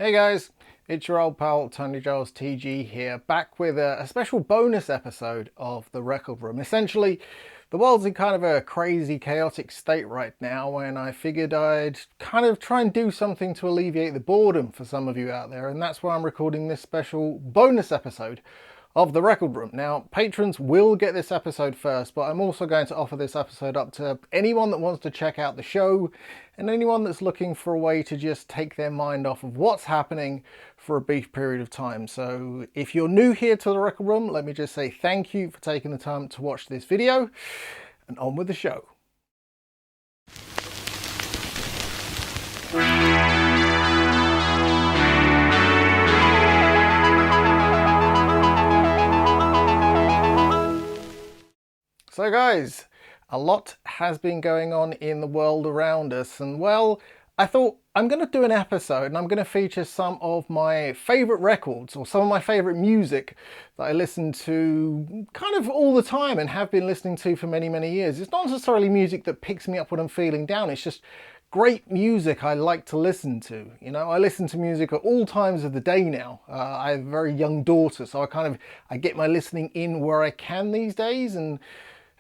Hey guys, it's your old pal Tony Giles TG here, back with a special bonus episode of The Record Room. Essentially, the world's in kind of a crazy, chaotic state right now, and I figured I'd kind of try and do something to alleviate the boredom for some of you out there, and that's why I'm recording this special bonus episode of The Record Room. Now, patrons will get this episode first, but I'm also going to offer this episode up to anyone that wants to check out the show and anyone that's looking for a way to just take their mind off of what's happening for a brief period of time. So if you're new here to The Record Room, let me just say thank you for taking the time to watch this video, and on with the show. So guys, a lot has been going on in the world around us, and well, I thought I'm going to do an episode and I'm going to feature some of my favourite records or some of my favourite music that I listen to kind of all the time and have been listening to for many, many years. It's not necessarily music that picks me up when I'm feeling down, it's just great music I like to listen to. You know, I listen to music at all times of the day now. I have a very young daughter, so I get my listening in where I can these days, and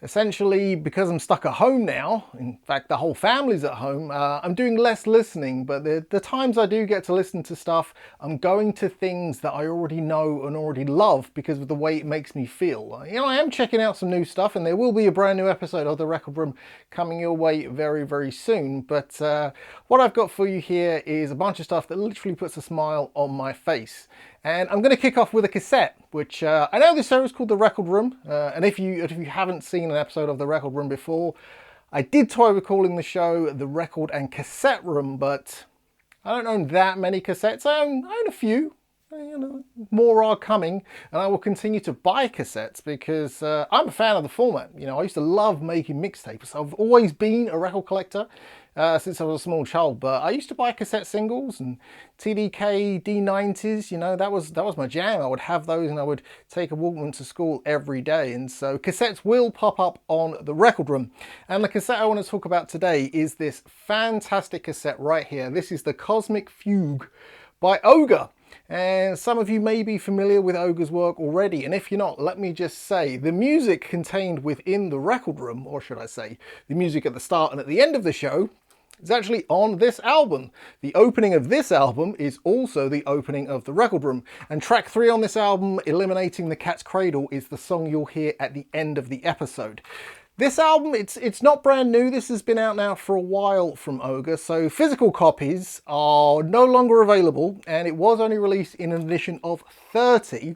essentially, because I'm stuck at home now, in fact the whole family's at home, I'm doing less listening, but the times I do get to listen to stuff, I'm going to things that I already know and already love because of the way it makes me feel. You know, I am checking out some new stuff, and there will be a brand new episode of The Record Room coming your way very, very soon, but what I've got for you here is a bunch of stuff that literally puts a smile on my face. And I'm going to kick off with a cassette, which I know this show is called The Record Room, and if you haven't seen an episode of The Record Room before, I did toy with calling the show The Record and Cassette Room, but I don't own that many cassettes. I own a few. You know, more are coming, and I will continue to buy cassettes because I'm a fan of the format. You know, I used to love making mixtapes. I've always been a record collector since I was a small child, but I used to buy cassette singles and TDK D90s. You know, that was my jam. I would have those, and I would take a Walkman to school every day, and so cassettes will pop up on The Record Room. And the cassette I want to talk about today is this fantastic cassette right here. This is the Cosmic Fugue by Ogre. And some of you may be familiar with Ogre's work already, and if you're not, let me just say, the music contained within The Record Room, or should I say, the music at the start and at the end of the show, is actually on this album. The opening of this album is also the opening of The Record Room, and track 3 on this album, Eliminating the Cat's Cradle, is the song you'll hear at the end of the episode. This album, it's not brand new. This has been out now for a while from Ogre, so physical copies are no longer available, and it was only released in an edition of 30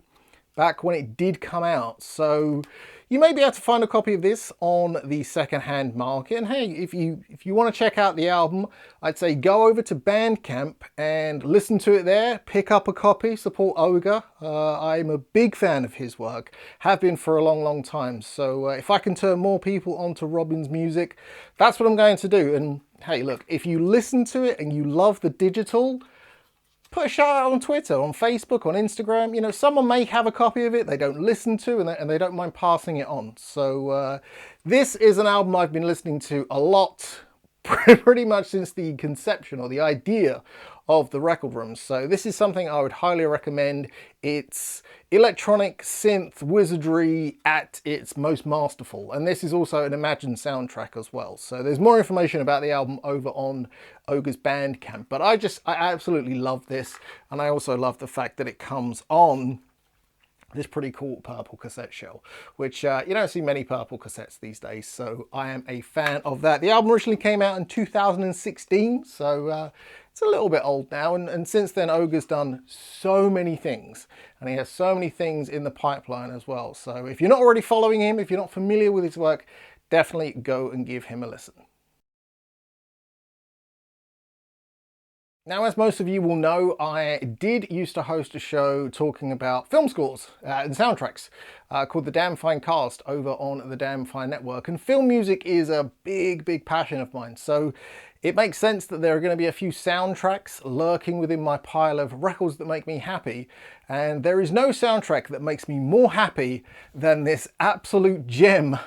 back when it did come out. So you may be able to find a copy of this on the second-hand market. And hey, if you want to check out the album, I'd say go over to Bandcamp and listen to it there. Pick up a copy, support Ogre. I'm a big fan of his work, have been for a long, long time. So if I can turn more people onto Robin's music, that's what I'm going to do. And hey, look, if you listen to it and you love the digital, put a shout out on Twitter, on Facebook, on Instagram. You know, someone may have a copy of it they don't listen to, and they don't mind passing it on. So this is an album I've been listening to a lot, pretty much since the conception or the idea of The Record Room. So this is something I would highly recommend. It's electronic synth wizardry at its most masterful, and this is also an Imagine soundtrack as well. So there's more information about the album over on Ogre's Bandcamp, but I absolutely love this, and I also love the fact that it comes on this pretty cool purple cassette shell, which you don't see many purple cassettes these days, so I am a fan of that. The album originally came out in 2016, so it's a little bit old now, and since then Ogre's done so many things, and he has so many things in the pipeline as well. So if you're not already following him, if you're not familiar with his work, definitely go and give him a listen. Now, as most of you will know, I did used to host a show talking about film scores and soundtracks called The Damn Fine Cast over on the Damn Fine Network. And film music is a big, big passion of mine. So it makes sense that there are going to be a few soundtracks lurking within my pile of records that make me happy. And there is no soundtrack that makes me more happy than this absolute gem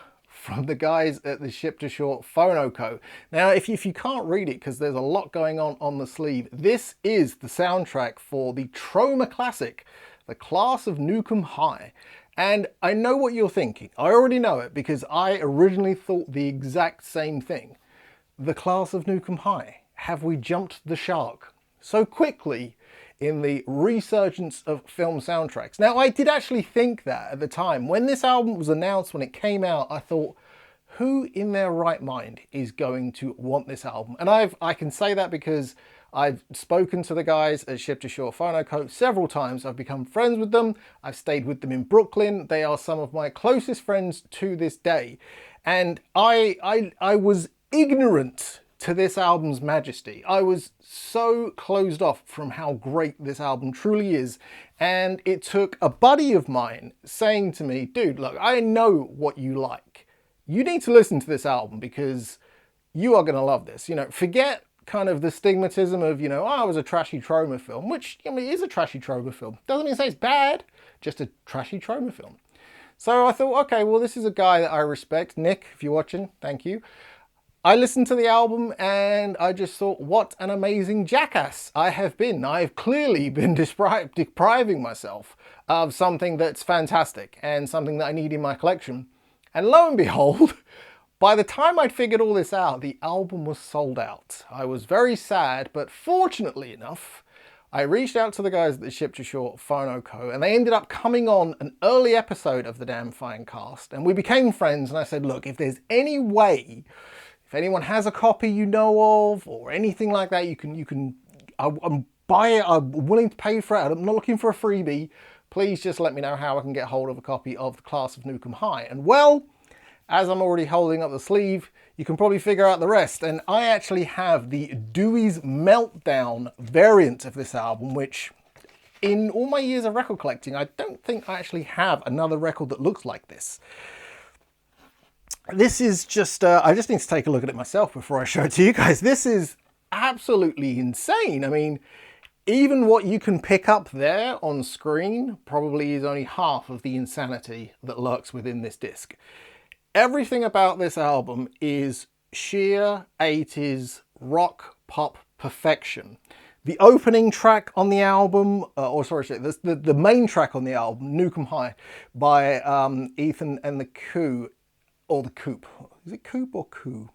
from the guys at the Ship to Shore Phonoco. Now, if you can't read it because there's a lot going on the sleeve, this is the soundtrack for the Troma classic, The Class of Nuke 'Em High. And I know what you're thinking. I already know it because I originally thought the exact same thing. The Class of Nuke 'Em High. Have we jumped the shark so quickly in the resurgence of film soundtracks? Now, I did actually think that at the time. When this album was announced, when it came out, I thought, who in their right mind is going to want this album? And I can say that because I've spoken to the guys at Ship to Shore Phonoco several times. I've become friends with them. I've stayed with them in Brooklyn. They are some of my closest friends to this day. And I was ignorant to this album's majesty. I was so closed off from how great this album truly is. And it took a buddy of mine saying to me, dude, look, I know what you like. You need to listen to this album because you are going to love this. You know, forget kind of the stigmatism of, you know, oh, it was a trashy Troma film, which, I mean, it is a trashy Troma film. Doesn't mean to say it's bad, just a trashy Troma film. So I thought, okay, well, this is a guy that I respect. Nick, if you're watching, thank you. I listened to the album and I just thought, what an amazing jackass I have been. I've clearly been depriving myself of something that's fantastic and something that I need in my collection. And lo and behold, by the time I'd figured all this out, the album was sold out. I was very sad, but fortunately enough, I reached out to the guys at the Ship to Shore Phonoco and they ended up coming on an early episode of the Damn Fine Cast and we became friends. And I said, look, if there's any way, if anyone has a copy you know of or anything like that, I'm buy it, I'm willing to pay for it, I'm not looking for a freebie. Please just let me know how I can get hold of a copy of The Class of Nuke 'Em High. And well, as I'm already holding up the sleeve, you can probably figure out the rest. And I actually have the Dewey's Meltdown variant of this album, which in all my years of record collecting, I don't think I actually have another record that looks like this. This is just, I just need to take a look at it myself before I show it to you guys. This is absolutely insane. I mean, even what you can pick up there on screen probably is only half of the insanity that lurks within this disc. Everything about this album is sheer 80s rock pop perfection. The opening track on the album, the main track on the album, Nuke 'Em High, by Ethan and the Coup, or the Coop. Is it Coop or Coup?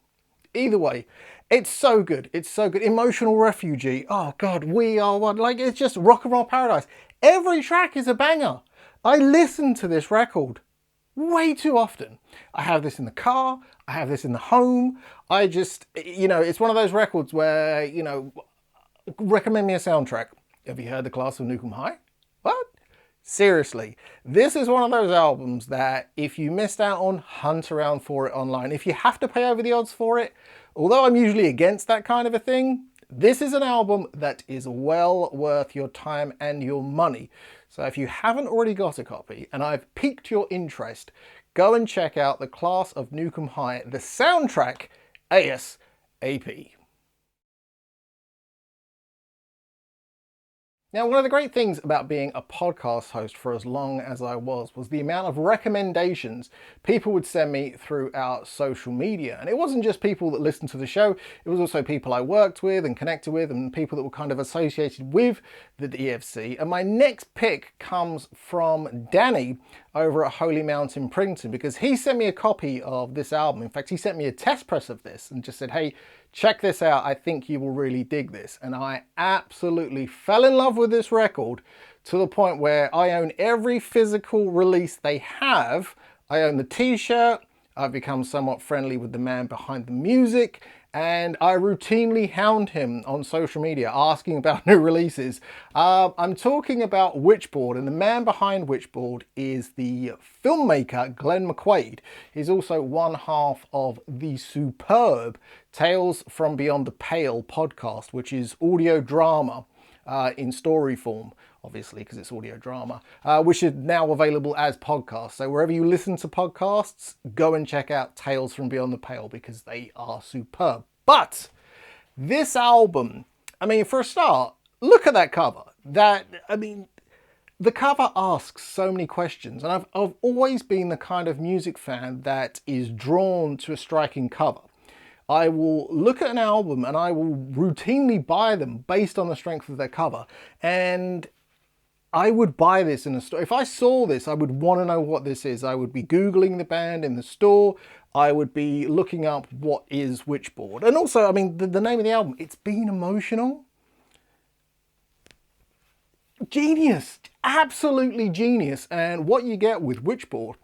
Either way, it's so good. It's so good. Emotional Refugee. Oh God, We Are One. Like, it's just rock and roll paradise. Every track is a banger. I listen to this record way too often. I have this in the car. I have this in the home. I just, you know, it's one of those records where, you know, recommend me a soundtrack. Have you heard The Class of Nuke 'Em High? What? Seriously, this is one of those albums that if you missed out on, hunt around for it online. If you have to pay over the odds for it, although I'm usually against that kind of a thing, this is an album that is well worth your time and your money. So if you haven't already got a copy and I've piqued your interest, go and check out The Class of Nuke 'Em High, the soundtrack ASAP. Now, one of the great things about being a podcast host for as long as I was the amount of recommendations people would send me throughout social media. And it wasn't just people that listened to the show, it was also people I worked with and connected with and people that were kind of associated with the DFC. And my next pick comes from Danny over at Holy Mountain Printing, because he sent me a copy of this album. In fact, he sent me a test press of this and just said, hey, check this out. I think you will really dig this. And I absolutely fell in love with this record to the point where I own every physical release they have. I own the t-shirt. I've become somewhat friendly with the man behind the music, and I routinely hound him on social media asking about new releases. I'm talking about Witchboard, and the man behind Witchboard is the filmmaker Glenn McQuaid. He's also one half of the superb Tales from Beyond the Pale podcast, which is audio drama in story form, obviously, because it's audio drama, which is now available as podcasts. So wherever you listen to podcasts, go and check out Tales from Beyond the Pale because they are superb. But this album, I mean, for a start, look at that cover. The cover asks so many questions, and I've always been the kind of music fan that is drawn to a striking cover. I will look at an album and I will routinely buy them based on the strength of their cover. And I would buy this in a store. If I saw this, I would want to know what this is. I would be Googling the band in the store. I would be looking up what is Witchboard. And also, I mean, the name of the album, It's Been Emotional. Genius, absolutely genius. And what you get with Witchboard,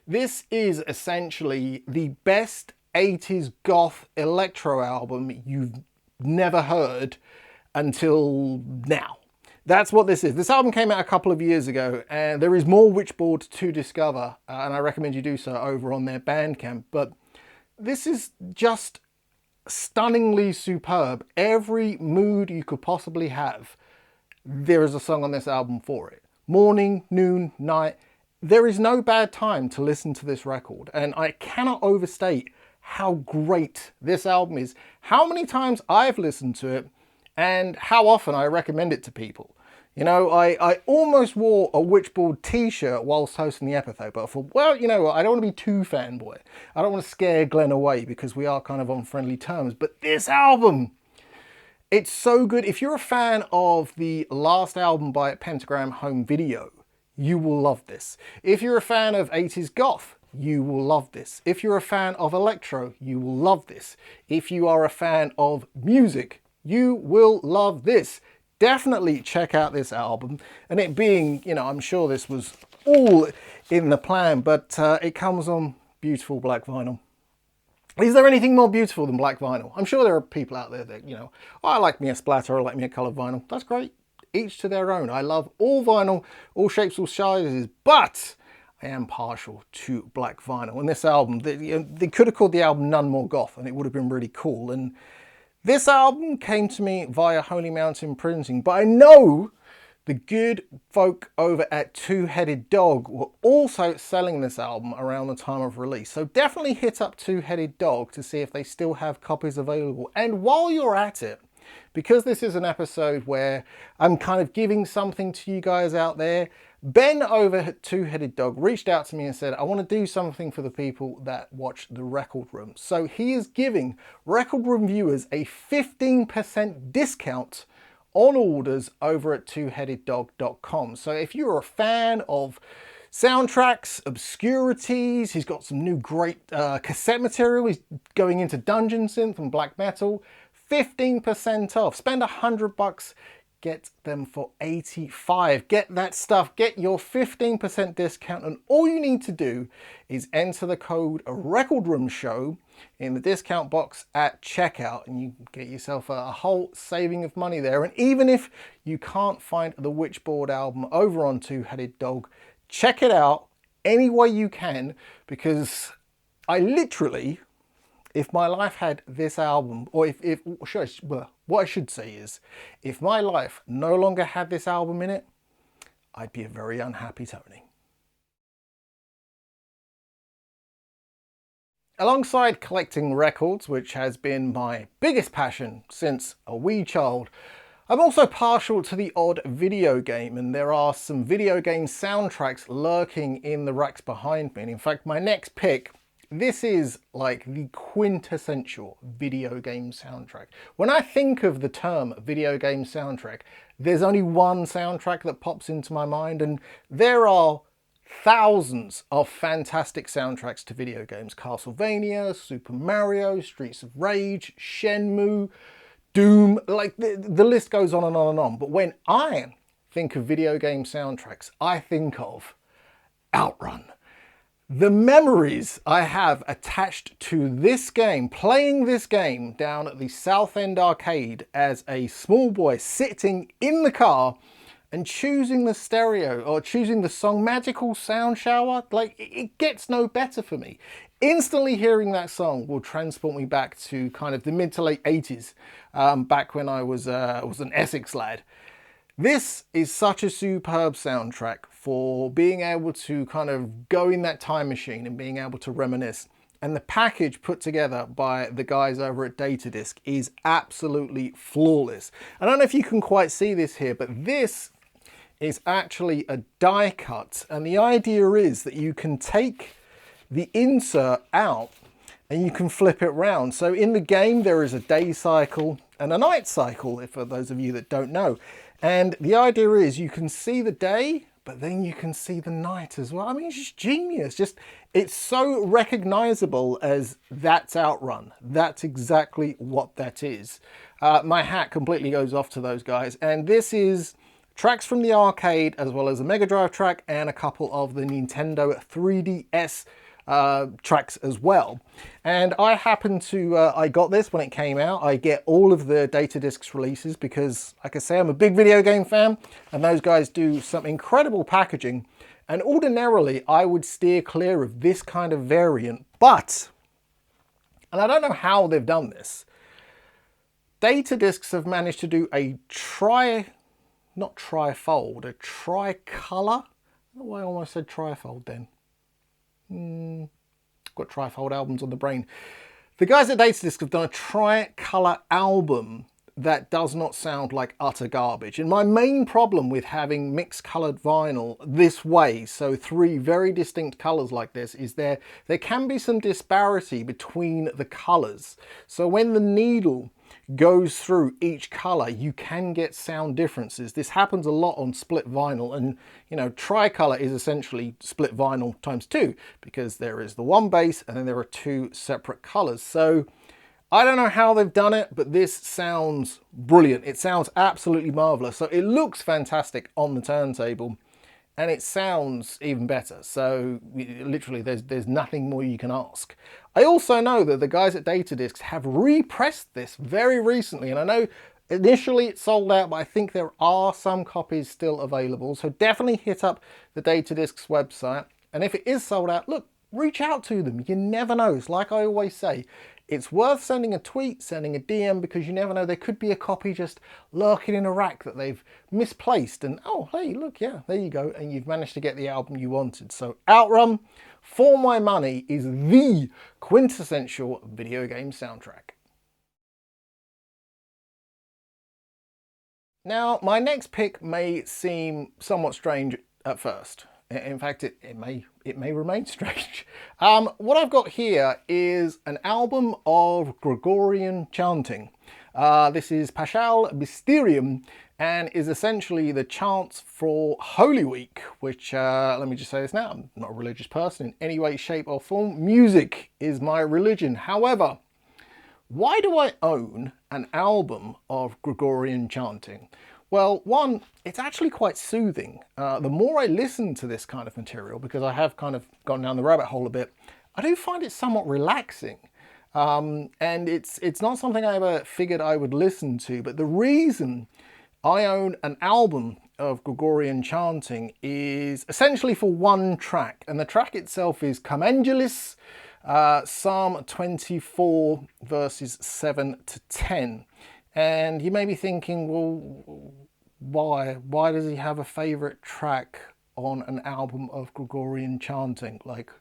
this is essentially the best 80s goth electro album you've never heard until now. That's what this is. This album came out a couple of years ago, and there is more Witchboard to discover, and I recommend you do so over on their Bandcamp. But this is just stunningly superb. Every mood you could possibly have, there is a song on this album for it. Morning, noon, night. There is no bad time to listen to this record, and I cannot overstate how great this album is, how many times I've listened to it, and how often I recommend it to people. You know, I almost wore a Witchboard t-shirt whilst hosting the episode, but I thought, well, you know what, I don't want to be too fanboy. I don't want to scare Glenn away because we are kind of on friendly terms, but this album, it's so good. If you're a fan of the last album by Pentagram Home Video, you will love this. If you're a fan of 80s goth, you will love this. If you're a fan of electro, you will love this. If you are a fan of music, you will love this. Definitely check out this album. And it being, you know, I'm sure this was all in the plan, but it comes on beautiful black vinyl. Is there anything more beautiful than black vinyl? I'm sure there are people out there that, you know, oh, I like me a splatter, I like me a coloured vinyl. That's great. Each to their own. I love all vinyl, all shapes, all sizes, but I am partial to black vinyl. And this album, they could have called the album None More Goth, and it would have been really cool. And this album came to me via Holy Mountain Printing, but I know the good folk over at Two Headed Dog were also selling this album around the time of release. So definitely hit up Two Headed Dog to see if they still have copies available. And while you're at it, because this is an episode where I'm kind of giving something to you guys out there, Ben over at Two Headed Dog reached out to me and said, I want to do something for the people that watch the Record Room. So he is giving Record Room viewers a 15% discount on orders over at twoheadeddog.com. So if you're a fan of soundtracks, obscurities, he's got some new great cassette material. He's going into dungeon synth and black metal. 15% off. Spend $100, get them for 85. Get that stuff, get your 15% discount, and all you need to do is enter the code Record Room Show in the discount box at checkout, and you get yourself a whole saving of money there. And even if you can't find the Witchboard album over on Two Headed Dog, check it out any way you can, because I literally, if my life had this album, or what I should say is, if my life no longer had this album in it, I'd be a very unhappy Tony. Alongside collecting records, which has been my biggest passion since a wee child, I'm also partial to the odd video game, and there are some video game soundtracks lurking in the racks behind me. And in fact, my next pick, this is like the quintessential video game soundtrack. When I think of the term video game soundtrack, there's only one soundtrack that pops into my mind, and there are thousands of fantastic soundtracks to video games. Castlevania, Super Mario, Streets of Rage, Shenmue, Doom, like the list goes on and on and on. But when I think of video game soundtracks, I think of Outrun. The memories I have attached to this game, playing this game down at the Southend Arcade as a small boy, sitting in the car and choosing the stereo or choosing the song Magical Sound Shower, like it gets no better for me. Instantly hearing that song will transport me back to kind of the mid to late 80s, back when I was an Essex lad. This is such a superb soundtrack for being able to kind of go in that time machine and being able to reminisce. And the package put together by the guys over at Datadisc is absolutely flawless. I don't know if you can quite see this here, but this is actually a die cut, and the idea is that you can take the insert out and you can flip it round. So in the game there is a day cycle and a night cycle, if for those of you that don't know. And the idea is you can see the day, but then you can see the night as well. I mean, it's just genius. It's so recognizable as that's Outrun. That's exactly what that is. My hat completely goes off to those guys. And this is tracks from the arcade, as well as a Mega Drive track and a couple of the Nintendo 3DS tracks as well. And I happen to, I got this when it came out. I get all of the Datadiscs releases because, like I say, I'm a big video game fan, and those guys do some incredible packaging. And ordinarily, I would steer clear of this kind of variant, but, and I don't know how they've done this, Datadiscs have managed to do a not trifold, a tricolor. I don't know why I almost said trifold then. Got trifold albums on the brain. The guys at Datadisc have done a tricolor album that does not sound like utter garbage. And my main problem with having mixed colored vinyl this way, so three very distinct colors like this, is there can be some disparity between the colors. So when the needle goes through each color, you can get sound differences. This happens a lot on split vinyl, and you know, tricolor is essentially split vinyl times two, because there is the one base and then there are two separate colors. So I don't know how they've done it, but this sounds brilliant. It sounds absolutely marvelous. So it looks fantastic on the turntable, and it sounds even better. So literally there's nothing more you can ask. I also know that the guys at Datadiscs have repressed this very recently, and I know initially it sold out, but I think there are some copies still available. So definitely hit up the Datadiscs website, and if it is sold out, look, reach out to them. You never know. It's like I always say, it's worth sending a tweet, sending a DM, because you never know, there could be a copy just lurking in a rack that they've misplaced, and oh, hey, look, yeah, there you go, and you've managed to get the album you wanted. So Outrun, for my money, is the quintessential video game soundtrack. Now, my next pick may seem somewhat strange at first. In fact, it may remain strange. What I've got here is an album of Gregorian chanting. This is Paschal Mysterium, and is essentially the chants for Holy Week, which, let me just say this now, I'm not a religious person in any way, shape or form. Music is my religion. However, why do I own an album of Gregorian chanting? Well, one, it's actually quite soothing. The more I listen to this kind of material, because I have kind of gone down the rabbit hole a bit, I do find it somewhat relaxing. And it's not something I ever figured I would listen to, but the reason I own an album of Gregorian chanting is essentially for one track, and the track itself is Come Angelis, Psalm 24, verses 7 to 10. And you may be thinking, well, why does he have a favourite track on an album of Gregorian chanting? Like,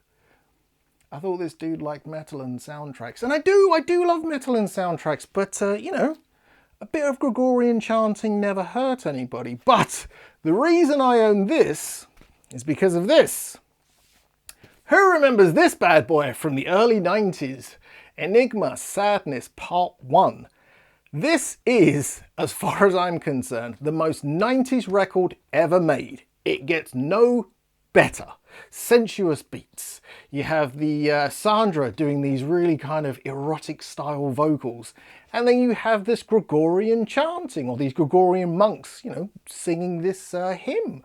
I thought this dude liked metal and soundtracks. And I do love metal and soundtracks, but, you know, a bit of Gregorian chanting never hurt anybody. But the reason I own this is because of this. Who remembers this bad boy from the early 90s? Enigma Sadness Part 1. This is, as far as I'm concerned, the most 90s record ever made. It gets no better. Sensuous beats. You have the Sandra doing these really kind of erotic style vocals. And then you have this Gregorian chanting, or these Gregorian monks, you know, singing this hymn.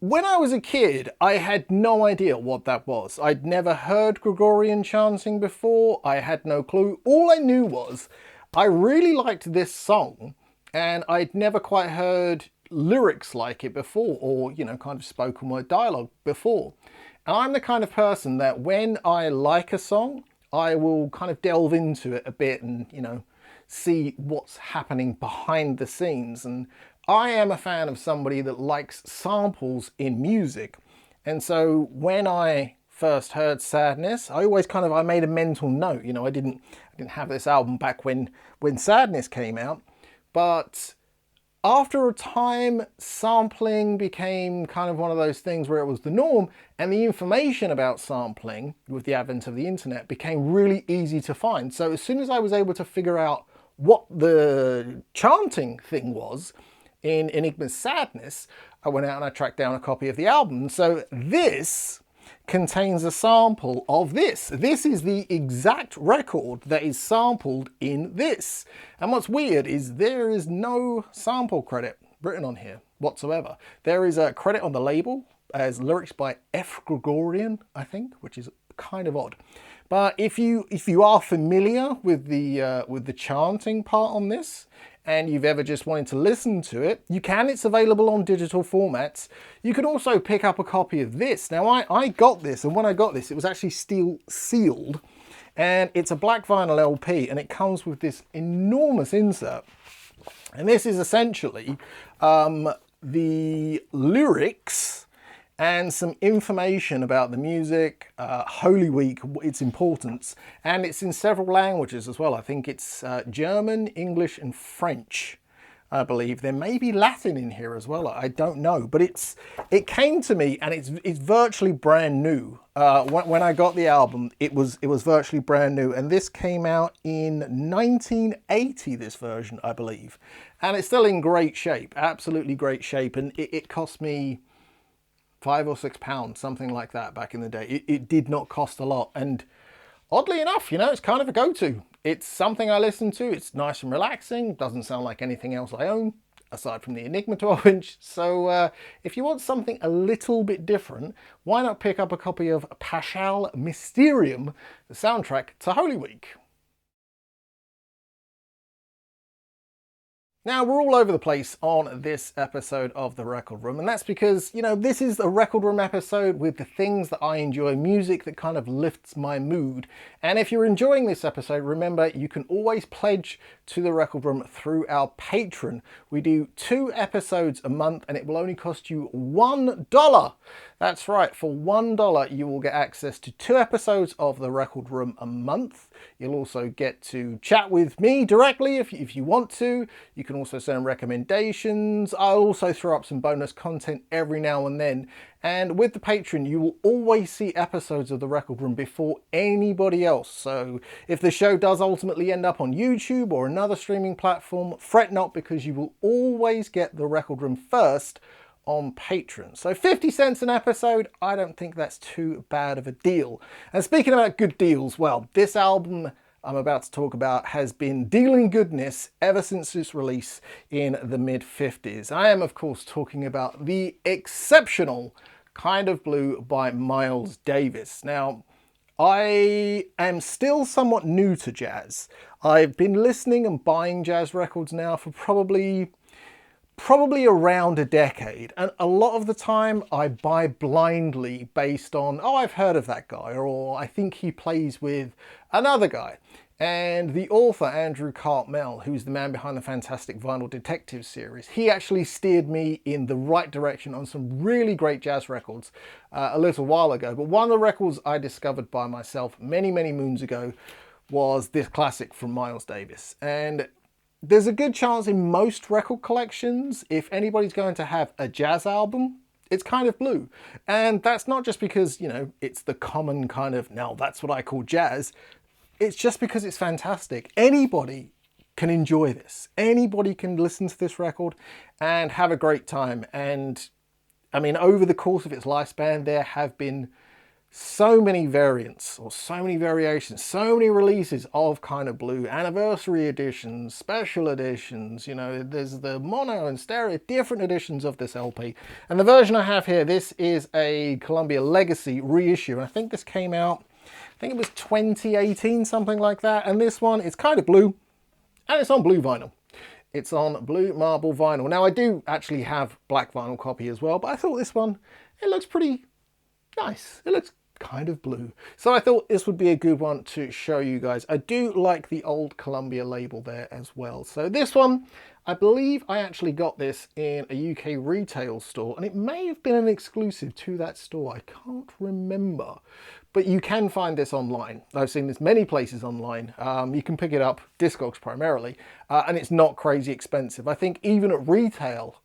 When I was a kid, I had no idea what that was. I'd never heard Gregorian chanting before. I had no clue. All I knew was I really liked this song, and I'd never quite heard lyrics like it before, or, you know, kind of spoken word dialogue before. And I'm the kind of person that when I like a song, I will kind of delve into it a bit and, you know, see what's happening behind the scenes. And I am a fan of somebody that likes samples in music. And so when I first heard Sadness, I always kind of, I made a mental note, you know, I didn't have this album back when Sadness came out, but after a time, sampling became kind of one of those things where it was the norm, and the information about sampling with the advent of the internet became really easy to find. So as soon as I was able to figure out what the chanting thing was in Enigma's Sadness, I went out and I tracked down a copy of the album. So this contains a sample of this. This is the exact record that is sampled in this. And what's weird is there is no sample credit written on here whatsoever. There is a credit on the label as lyrics by F. Gregorian, I think, which is kind of odd. But if you are familiar with the chanting part on this, and you've ever just wanted to listen to it, you can. It's available on digital formats. You can also pick up a copy of this. Now, I got this, and when I got this, it was actually steel sealed, and it's a black vinyl LP, and it comes with this enormous insert. And this is essentially the lyrics and some information about the music, Holy Week, its importance, and it's in several languages as well. I think it's German, English, and French, I believe. There may be Latin in here as well, I don't know, but it came to me, and it's virtually brand new. When I got the album, it was virtually brand new, and this came out in 1980, this version, I believe, and it's still in great shape, absolutely great shape, and it cost me £5 or £6, something like that back in the day. It did not cost a lot, and oddly enough, you know, it's kind of a go-to. It's something I listen to. It's nice and relaxing. Doesn't sound like anything else I own aside from the Enigma 12-inch. So if you want something a little bit different, why not pick up a copy of Paschal Mysterium, the soundtrack to Holy Week? Now, we're all over the place on this episode of The Record Room, and that's because, you know, this is a Record Room episode with the things that I enjoy, music that kind of lifts my mood. And if you're enjoying this episode, remember, you can always pledge to The Record Room through our Patreon. We do 2 episodes a month, and it will only cost you $1. That's right, for $1 you will get access to 2 episodes of The Record Room a month. You'll also get to chat with me directly if you want to. You can also send recommendations. I'll also throw up some bonus content every now and then. And with the Patreon, you will always see episodes of The Record Room before anybody else. So if the show does ultimately end up on YouTube or another streaming platform, fret not, because you will always get The Record Room first on Patreon. So 50 cents an episode, I don't think that's too bad of a deal. And speaking about good deals, well, this album I'm about to talk about has been dealing goodness ever since its release in the mid-50s. I am, of course, talking about the exceptional Kind of Blue by Miles Davis. Now, I am still somewhat new to jazz. I've been listening and buying jazz records now for probably around a decade, and a lot of the time I buy blindly based on, oh, I've heard of that guy, or I think he plays with another guy. And the author, Andrew Cartmel, who's the man behind the fantastic Vinyl Detective series, he actually steered me in the right direction on some really great jazz records a little while ago. But one of the records I discovered by myself many moons ago was this classic from Miles Davis. And there's a good chance in most record collections, if anybody's going to have a jazz album, it's Kind of Blue. And that's not just because, you know, it's the common kind of, now that's what I call jazz. It's just because it's fantastic. Anybody can enjoy this. Anybody can listen to this record and have a great time. And I mean, over the course of its lifespan, there have been so many variants, or so many variations, so many releases of Kind of Blue, anniversary editions, special editions, you know, there's the mono and stereo, different editions of this LP. And the version I have here, this is a Columbia Legacy reissue, and I think this came out, I think it was 2018, something like that. And this one is Kind of Blue, and it's on blue vinyl. It's on blue marble vinyl. Now, I do actually have black vinyl copy as well, but I thought this one, it looks pretty nice. It looks Kind of Blue. So I thought this would be a good one to show you guys. I do like the old Columbia label there as well. So this one, I believe I actually got this in a UK retail store, and it may have been an exclusive to that store. I can't remember. But you can find this online. I've seen this many places online. You can pick it up, Discogs primarily, and it's not crazy expensive. I think even at retail,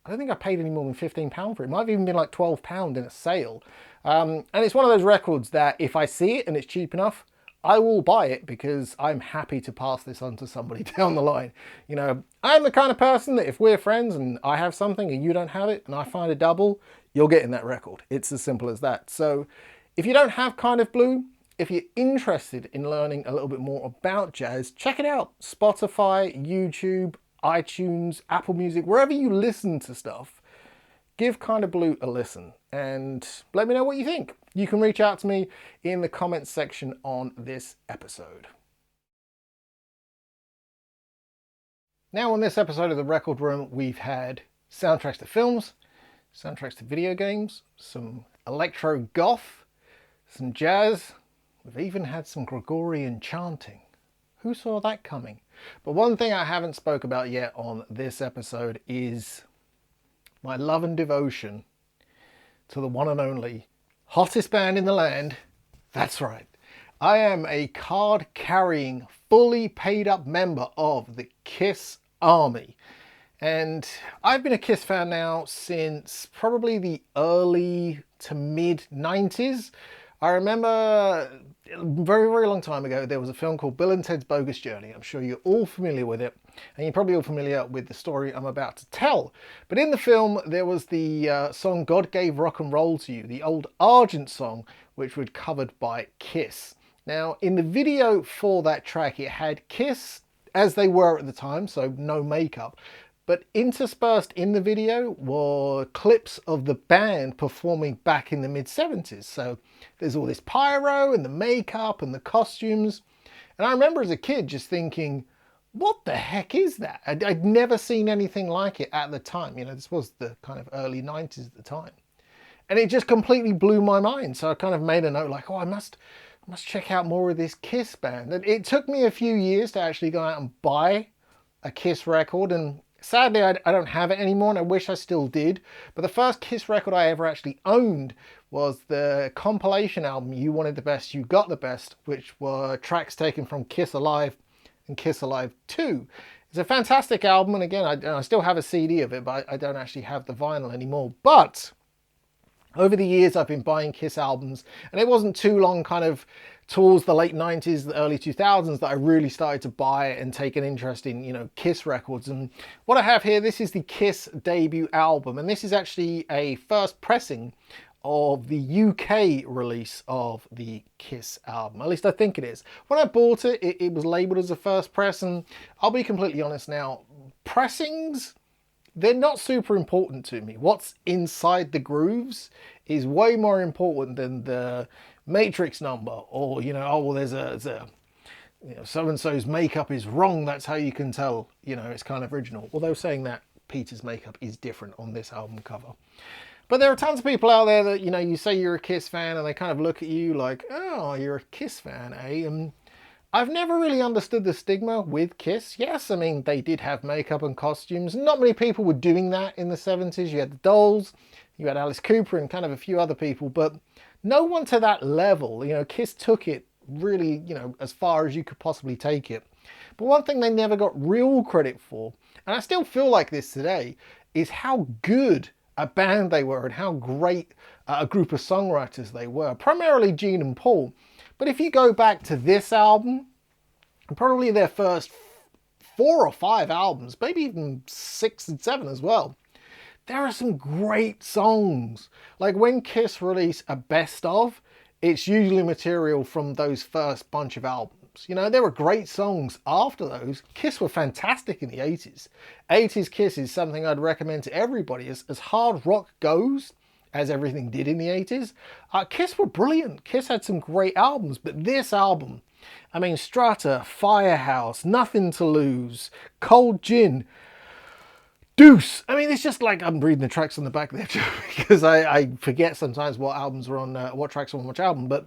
I don't think I paid any more than £15 for it. It might have even been like £12 in a sale. And it's one of those records that if I see it and it's cheap enough, I will buy it because I'm happy to pass this on to somebody down the line. You know, I'm the kind of person that if we're friends and I have something and you don't have it and I find a double, you're getting that record. It's as simple as that. So if you don't have Kind of Blue, if you're interested in learning a little bit more about jazz, check it out. Spotify, YouTube, iTunes, Apple Music, wherever you listen to stuff, give Kind of Blue a listen and let me know what you think. You can reach out to me in the comments section on this episode. Now on this episode of The Record Room, we've had soundtracks to films, soundtracks to video games, some electro goth, some jazz. We've even had some Gregorian chanting. Who saw that coming? But one thing I haven't spoke about yet on this episode is my love and devotion to the one and only hottest band in the land. That's right. I am a card-carrying, fully paid-up member of the KISS Army. And I've been a KISS fan now since probably the early to mid-90s. I remember a very, very long time ago, there was a film called Bill and Ted's Bogus Journey. I'm sure you're all familiar with it, and you're probably all familiar with the story I'm about to tell. But in the film, there was the song God Gave Rock and Roll to You, the old Argent song, which was covered by KISS. Now, in the video for that track, it had KISS as they were at the time, so no makeup. But interspersed in the video were clips of the band performing back in the mid-70s. So there's all this pyro and the makeup and the costumes. And I remember as a kid just thinking, what the heck is that? I'd never seen anything like it at the time. You know, this was the kind of early 90s at the time. And it just completely blew my mind. So I kind of made a note like, oh, I must check out more of this KISS band. And it took me a few years to actually go out and buy a KISS record, and sadly, I don't have it anymore, and I wish I still did. But the first KISS record I ever actually owned was the compilation album, You Wanted the Best, You Got the Best, which were tracks taken from Kiss Alive and Kiss Alive 2. It's a fantastic album, and again, I still have a CD of it, but I don't actually have the vinyl anymore. But over the years, I've been buying KISS albums, and it wasn't too long kind of towards the late 90s, the early 2000s that I really started to buy and take an interest in, you know, KISS records. And what I have here, this is the KISS debut album, and this is actually a first pressing of the UK release of the KISS album. At least I think it is. When I bought it, it was labelled as a first press, and I'll be completely honest now, pressings, they're not super important to me. What's inside the grooves is way more important than the Matrix number, or, you know, oh, well, there's a you know, so-and-so's makeup is wrong, that's how you can tell, you know, it's kind of original. Although saying that, Peter's makeup is different on this album cover. But there are tons of people out there that, you know, you say you're a KISS fan and they kind of look at you like, oh, you're a KISS fan, eh? And I've never really understood the stigma with KISS. Yes, I mean, they did have makeup and costumes. Not many people were doing that in the 70s. You had the Dolls, you had Alice Cooper and kind of a few other people, but no one to that level. You know, KISS took it really, you know, as far as you could possibly take it. But one thing they never got real credit for, and I still feel like this today, is how good a band they were and how great a group of songwriters they were. Primarily Gene and Paul. But if you go back to this album, probably their first 4 or 5 albums, maybe even 6 and 7 as well, there are some great songs. Like when KISS release a best of, it's usually material from those first bunch of albums. You know, there were great songs after those. KISS were fantastic in the 80s. 80s KISS is something I'd recommend to everybody. As hard rock goes, as everything did in the 80s, KISS were brilliant. KISS had some great albums, but this album, I mean, Strutter, Firehouse, Nothing to Lose, Cold Gin, Deuce. I mean, it's just like I'm reading the tracks on the back there because I forget sometimes what albums are on, what tracks are on which album. But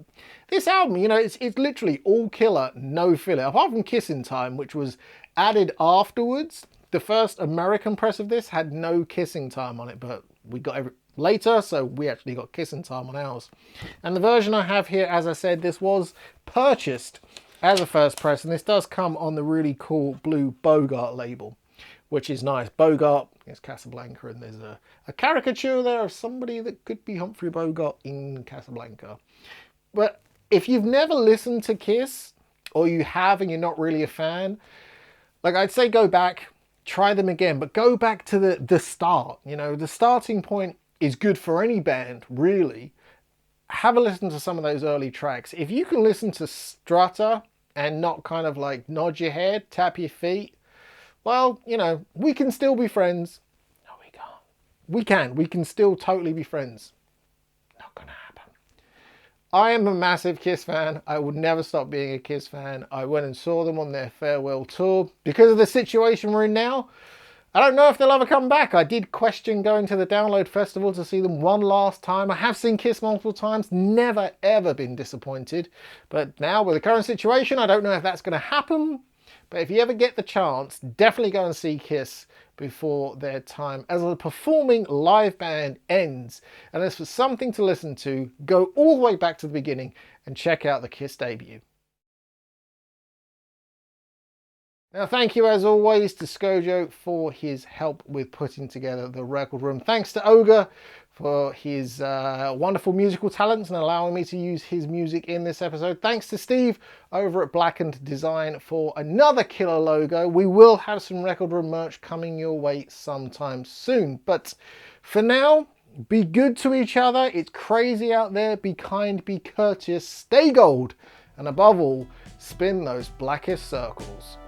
this album, you know, it's literally all killer, no filler. Apart from Kissing Time, which was added afterwards The first American press of this had no kissing time on it, but we got it later, so we actually got kissing time on ours. And the version I have here, as I said, this was purchased as a first press, and this does come on the really cool blue Bogart label, which is nice. Bogart is Casablanca, and there's a caricature there of somebody that could be Humphrey Bogart in Casablanca. But if you've never listened to Kiss, or you have and you're not really a fan, like, I'd say go back, try them again, but go back to the start. You know, the starting point is good for any band, really. Have a listen to some of those early tracks. If you can listen to Strutter and not kind of like nod your head, tap your feet, well, you know, we can still be friends. No, we can't. We can still totally be friends. Not gonna happen. I am a massive Kiss fan. I would never stop being a Kiss fan. I went and saw them on their farewell tour. Because of the situation we're in now, I don't know if they'll ever come back. I did question going to the Download Festival to see them one last time. I have seen Kiss multiple times, never ever been disappointed. But now with the current situation, I don't know if that's going to happen. But if you ever get the chance, definitely go and see Kiss before their time as a performing live band ends. And as for something to listen to, go all the way back to the beginning and check out the Kiss debut. Now, thank you as always to Skojo for his help with putting together the record room. Thanks to Ogre for his wonderful musical talents and allowing me to use his music in this episode. Thanks to Steve over at Blackened Design for another killer logo. We will have some record room merch coming your way sometime soon. But for now, be good to each other. It's crazy out there. Be kind, be courteous, stay gold, and above all, spin those blackest circles.